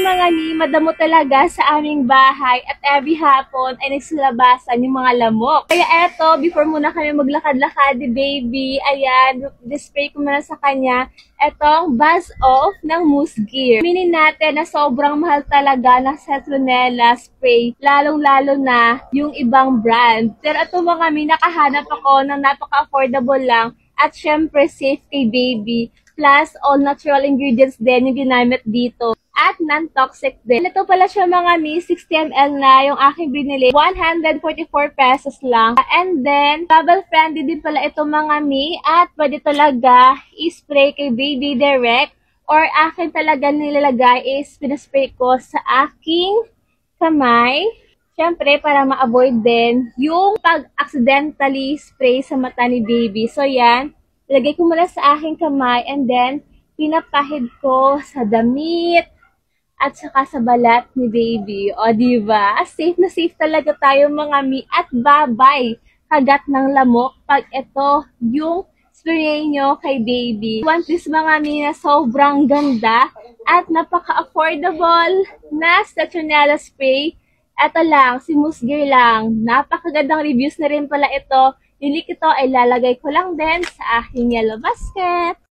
mga ni, madamo talaga sa aming bahay at every hapon ay nagsalabasan yung mga lamok. Kaya eto, before muna kami maglakad-lakad ni baby, ayan, display ko muna sa kanya etong buzz off ng Moose Gear. Minin natin na sobrang mahal talaga ng citronella spray, lalong-lalo na yung ibang brand. Pero ito mga mi, nakahanap ako ng napaka-affordable lang at syempre safe kay baby. Plus, all natural ingredients din yung ginamit dito. At non-toxic din. Ito pala siya mga mi, 60 ml na yung aking binili. 144 pesos lang. And then, travel friendly din pala ito mga mi. At pwede talaga i-spray kay baby direct. Or akin talaga nilalagay is pinaspray ko sa aking kamay. Siyempre, para ma-avoid din yung pag-accidentally spray sa mata ni baby. So, yan. Ilagay ko muna sa aking kamay and then pinapahid ko sa damit at saka sa balat ni baby. O, diba? Safe na safe talaga tayo mga mi at babay kagat ng lamok pag ito yung spray nyo kay baby. Want this mga mi na sobrang ganda at napaka-affordable na citronella spray. Ito lang, si Moose Gear lang. Napakagandang reviews na rin pala ito. Yung link ito ay lalagay ko lang din sa aking yellow basket.